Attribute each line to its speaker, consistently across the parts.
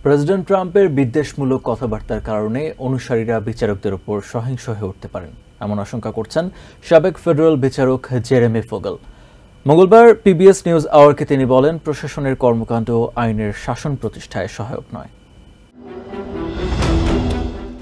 Speaker 1: President ট্রাম্পের বিদ্বেষমূলক কথাবার্তার কারণে অনুসারীরা বিচারকদের উপর সহিংস হয়ে উঠতে পারেন, এমন আশঙ্কা করছেন সাবেক ফেডারেল বিচারক জেরেমি ফোগেল। মঙ্গলবার পিবিএস নিউজ আওয়ারকে তিনি বলেন, প্রশাসনের কর্মকাণ্ড আইনের শাসন প্রতিষ্ঠায় সহায়ক নয়।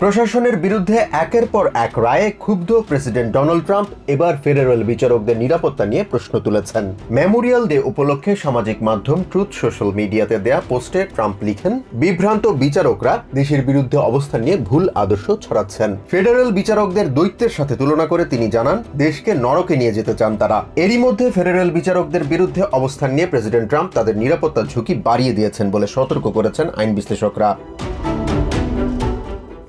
Speaker 2: প্রশাসনের বিরুদ্ধে একের পর এক রায়ে ক্ষুব্ধ প্রেসিডেন্ট ডোনাল্ড ট্রাম্প এবার ফেডারেল বিচারকদের নিরাপত্তা নিয়ে প্রশ্ন তুলেছেন। মেমোরিয়াল ডে উপলক্ষে সামাজিক মাধ্যম ট্রুথ সোশ্যাল মিডিয়াতে দেয়া পোস্টে ট্রাম্প লিখেন, বিভ্রান্ত বিচারকরা দেশের বিরুদ্ধে অবস্থান নিয়ে ভুল আদর্শ ছড়াচ্ছেন। ফেডারেল বিচারকদের দৈত্যের সাথে তুলনা করে তিনি জানান, দেশকে নরকে নিয়ে যেতে চান তারা। এরই মধ্যে ফেডারেল বিচারকদের বিরুদ্ধে অবস্থান নিয়ে প্রেসিডেন্ট ট্রাম্প তাদের নিরাপত্তার ঝুঁকি বাড়িয়ে দিয়েছেন বলে সতর্ক করেছেন আইন বিশ্লেষকরা।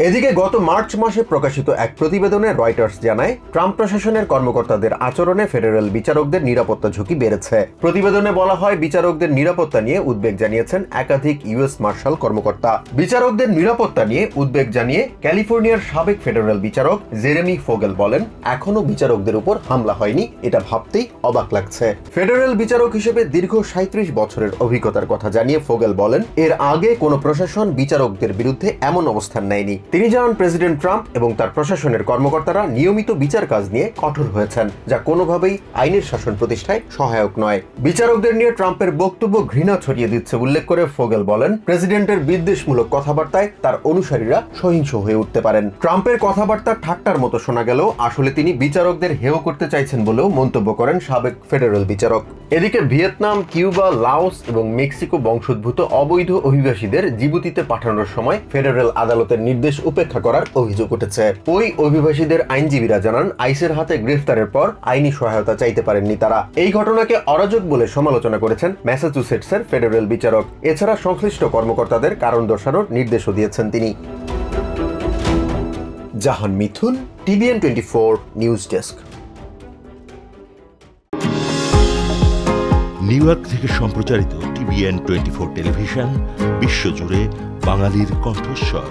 Speaker 2: এদিকে গত মার্চ মাসে প্রকাশিত এক প্রতিবেদনে রয়টার্স জানায়, ট্রাম্প প্রশাসনের কর্মকর্তাদের আচরণে ফেডারেল বিচারকদের নিরাপত্তা ঝুঁকি বেড়েছে। প্রতিবেদনে বলা হয়, বিচারকদের নিরাপত্তা নিয়ে উদ্বেগ জানিয়েছেন একাধিক ইউএস মার্শাল কর্মকর্তা। বিচারকদের নিরাপত্তা নিয়ে উদ্বেগ জানিয়ে ক্যালিফোর্নিয়ার সাবেক ফেডারেল বিচারক জেরেমি ফোগেল বলেন, এখনো বিচারকদের উপর হামলা হয়নি, এটা ভাবতেই অবাক লাগছে। ফেডারেল বিচারক হিসেবে দীর্ঘ 37 বছরের অভিজ্ঞতার কথা জানিয়ে ফোগেল বলেন, এর আগে কোনো প্রশাসন বিচারকদের বিরুদ্ধে এমন অবস্থান নেয়নি। তিনি জানান, প্রেসিডেন্ট ট্রাম্প এবং তার প্রশাসনের কর্মকর্তারা নিয়মিত বিচার কাজ নিয়ে কঠোর হয়েছেন, যা কোনোভাবেই আইনের শাসন প্রতিষ্ঠায় সহায়ক নয়। বিচারকদের নিয়ে ট্রাম্পের বক্তব্য ঘৃণা ছড়িয়ে দিচ্ছে উল্লেখ করে ফোগেল বলেন, প্রেসিডেন্টের বিদ্বেষমূলক কথাবার্তায় তার অনুসারীরা সহিংস হয়ে উঠতে পারেন। ট্রাম্পের কথাবার্তা ঠাট্টার মতো শোনা গেলেও আসলে তিনি বিচারকদের হেয় করতে চাইছেন বলেও মন্তব্য করেন সাবেক ফেডারেল বিচারক। এদিকে ভিয়েতনাম, কিউবা, লাওস এবং মেক্সিকো বংশোদ্ভূত অবৈধ অভিবাসীদের জিবুতিতে পাঠানোর সময় ফেডারেল আদালতের নির্দেশ উপেক্ষা করার অভিযোগ উঠেছে। ওই অভিবাসীদের আইনজীবীরা জানান, আইসের হাতে গ্রেফতারের পর আইনি সহায়তা চাইতে পারেননি তারা। এই ঘটনাকে অরাজক বলে সমালোচনা করেছেন ম্যাসাচুসেটসের ফেডারেল বিচারক। এছাড়া সংশ্লিষ্ট কর্মকর্তাদের কারণ দর্শানোর নির্দেশও দিয়েছেন তিনি। Jahan Mithun, TVN 24 news desk.
Speaker 3: New york সম্প্রচারিত টিভিএন 24 টেলিভিশন বিশ্বজুড়ে বাঙালির কণ্ঠস্বর।